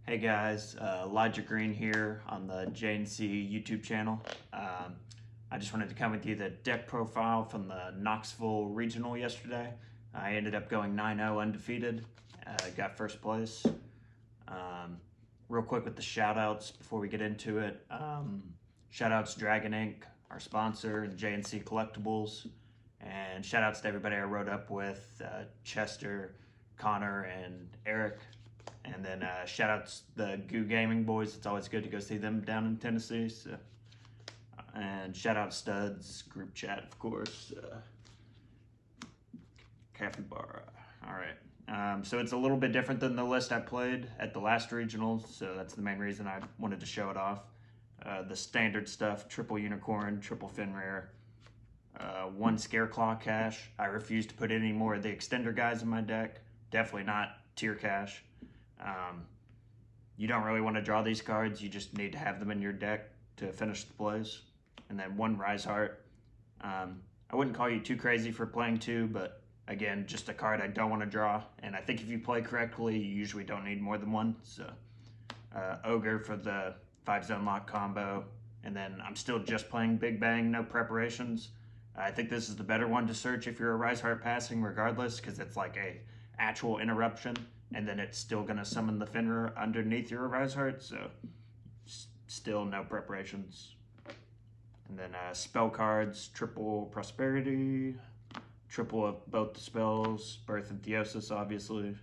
Hey guys, Elijah Green here on the JNC YouTube channel. I just wanted to come with you the deck profile from the Knoxville Regional yesterday. I ended up going 9-0 undefeated, got first place. Real quick with the shout outs before we get into it. Shout outs Dragon Inc., our sponsor, and JNC Collectibles. And shout outs to everybody I rode up with, Chester, Connor, and Eric. And then shout outs the Goo Gaming boys. It's always good to go see them down in Tennessee. So. And shout out Studs group chat, of course. Capybara. All right. So it's a little bit different than the list I played at the last regionals. So that's the main reason I wanted to show it off. The standard stuff: triple unicorn, triple fin rare, one Scareclaw cash. I refuse to put any more of the extender guys in my deck. Definitely not tier cash. You don't really want to draw these cards. You just need to have them in your deck to finish the plays. And then one Rise Heart. I wouldn't call you too crazy for playing two, but again, just a card I don't want to draw. And I think if you play correctly, you usually don't need more than one. So Ogre for the 5-zone lock combo. And then I'm still just playing Big Bang, no preparations. I think this is the better one to search if you're a Rise Heart passing regardless, because it's like a actual interruption. And then it's still going to summon the Fenrir underneath your Rise Heart, so still no preparations. And then spell cards, triple Prosperity, triple of both the spells, Birth and Theosis, obviously.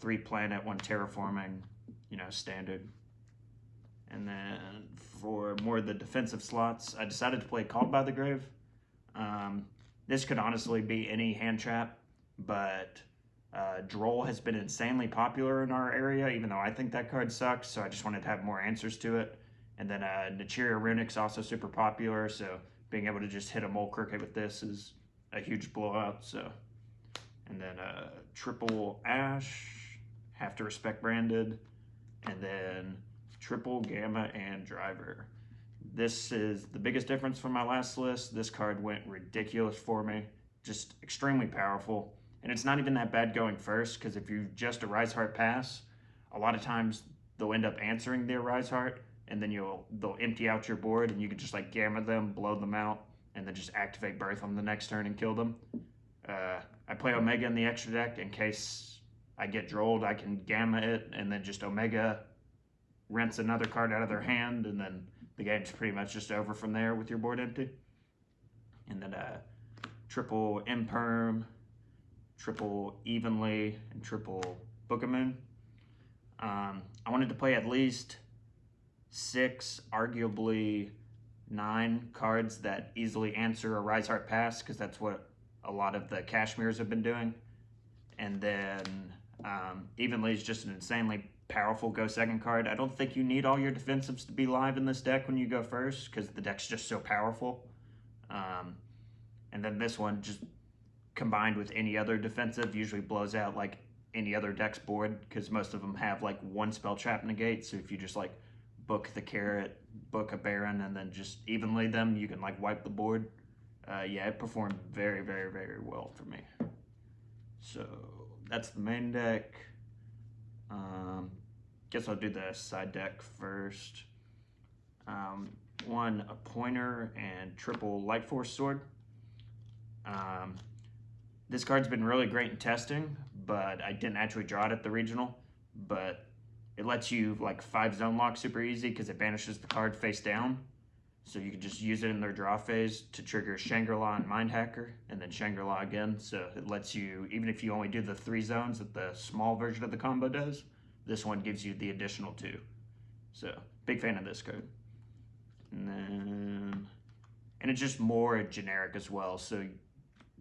3 planet, 1 terraforming, standard. And then for more of the defensive slots, I decided to play Called by the Grave. This could honestly be any hand trap, but Droll has been insanely popular in our area, even though I think that card sucks, so I just wanted to have more answers to it. And then Kashtira Runic's also super popular, so being able to just hit a Mole Cricket with this is a huge blowout. So, and then triple Ash, Have to Respect Branded, and then triple Gamma and Driver. This is the biggest difference from my last list. This card went ridiculous for me, just extremely powerful. And it's not even that bad going first, because if you just a Rise Heart pass, a lot of times they'll end up answering their Rise Heart, and then they'll empty out your board, and you can just like Gamma them, blow them out, and then just activate Birth on the next turn and kill them. I play Omega in the extra deck in case I get drolled. I can Gamma it, and then just Omega rinse another card out of their hand, and then the game's pretty much just over from there with your board empty. And then triple Imperm, triple Evenly, and triple Book of Moon. I wanted to play at least 6, arguably 9 cards that easily answer a Rise Heart pass, because that's what a lot of the Kashmirs have been doing. And then Evenly is just an insanely powerful go second card. I don't think you need all your defensives to be live in this deck when you go first, because the deck's just so powerful. And then this one, just combined with any other defensive, usually blows out like any other deck's board, because most of them have like 1 spell trap negate. So if you just like book the Carrot, book a Baron, and then just evenly them, you can like wipe the board. Yeah, it performed very, very, very well for me. So that's the main deck. Guess I'll do the side deck first. 1 a Pointer and triple Light Force Sword. This card's been really great in testing, but I didn't actually draw it at the regional. But it lets you like 5-zone lock super easy, because it banishes the card face down. So you can just use it in their draw phase to trigger Shangri-La and Mind Hacker, and then Shangri-La again. So it lets you, even if you only do the 3 zones that the small version of the combo does, this one gives you the additional 2. So big fan of this card. And it's just more generic as well. So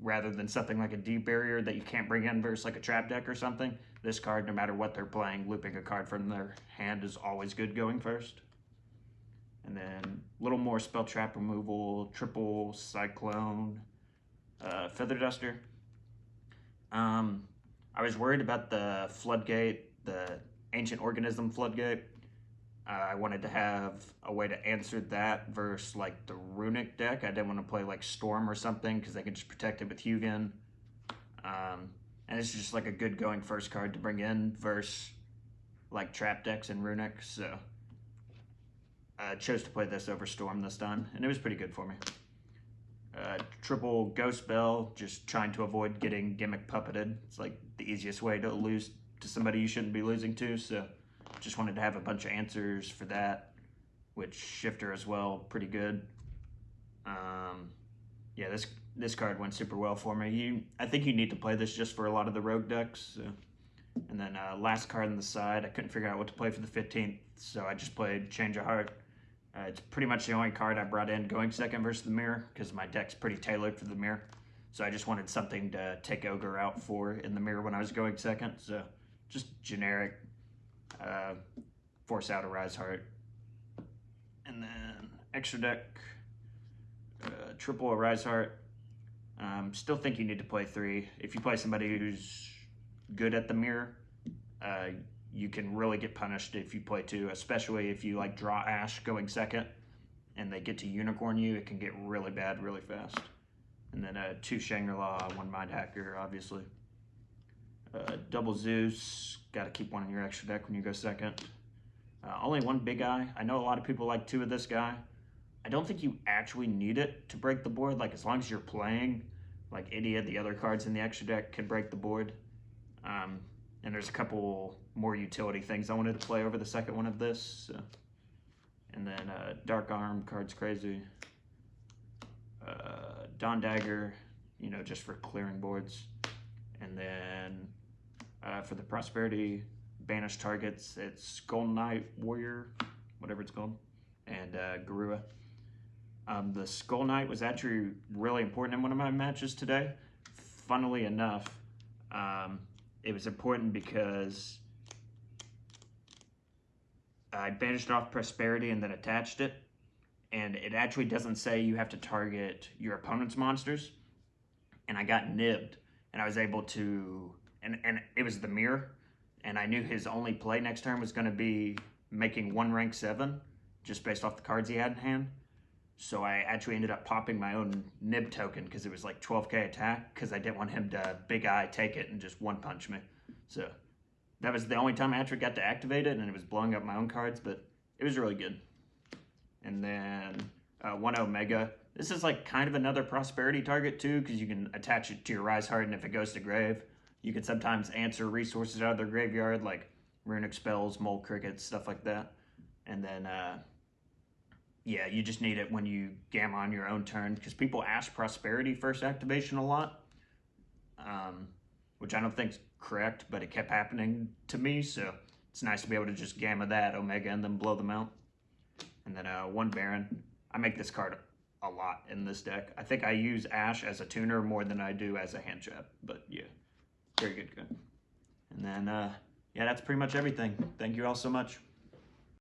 rather than something like a Deep Barrier that you can't bring in versus like a trap deck or something, this card, no matter what they're playing, looping a card from their hand is always good going first. And then a little more spell trap removal, triple Cyclone, Feather Duster. I was worried about the Floodgate, the Ancient Organism Floodgate. I wanted to have a way to answer that versus like the Runic deck. I didn't want to play like Storm or something, because they can just protect it with Hugin. And it's just like a good going first card to bring in versus like trap decks and runic, so I chose to play this over Storm this time, and it was pretty good for me. Triple Ghost Bell, just trying to avoid getting gimmick puppeted. It's like the easiest way to lose to somebody you shouldn't be losing to, so just wanted to have a bunch of answers for that, which Shifter as well, pretty good. Yeah, this card went super well for me. I think you need to play this just for a lot of the rogue decks. So. And then last card on the side, I couldn't figure out what to play for the 15th, so I just played Change of Heart. It's pretty much the only card I brought in going second versus the mirror, because my deck's pretty tailored for the mirror. So I just wanted something to take Ogre out for in the mirror when I was going second. So just generic, force out a Rise Heart. And then extra deck, triple a Rise Heart. Still think you need to play 3. If you play somebody who's good at the mirror, you can really get punished if you play 2, especially if you like draw Ash going second and they get to unicorn you. It can get really bad really fast. And then 2 Shangri-La, 1 Mind Hacker, obviously. Double Zeus, got to keep 1 in your extra deck when you go second. Only 1 Big Eye. I know a lot of people like 2 of this guy. I don't think you actually need it to break the board. Like, as long as you're playing, like any of the other cards in the extra deck can break the board. And there's a couple more utility things I wanted to play over the second one of this. So. And then Dark Arm, card's crazy. Dawn Dagger, you know, just for clearing boards. And then for the Prosperity, banish targets, it's Golden Knight, Warrior, whatever it's called, and Garua. The Skull Knight was actually really important in one of my matches today. Funnily enough, it was important because I banished off Prosperity and then attached it, and it actually doesn't say you have to target your opponent's monsters, and I got nibbed, and I was able to, and it was the mirror, and I knew his only play next turn was going to be making 1 rank 7, just based off the cards he had in hand. So I actually ended up popping my own nib token because it was like 12k attack, because I didn't want him to Big Eye take it and just 1-punch me. So that was the only time I actually got to activate it, and it was blowing up my own cards, but it was really good. And then 1 Omega. This is like kind of another Prosperity target too, because you can attach it to your Rise Heart, and if it goes to grave, you can sometimes answer resources out of their graveyard, like runic spells, mold crickets, stuff like that. And then yeah, you just need it when you gamma on your own turn, because people ask Prosperity first activation a lot, which I don't think's correct, but it kept happening to me, so it's nice to be able to just gamma that Omega and then blow them out. And then 1 Baron. I make this card a lot in this deck. I think I use Ash as a tuner more than I do as a hand trap, but yeah, very good. And then, yeah, that's pretty much everything. Thank you all so much.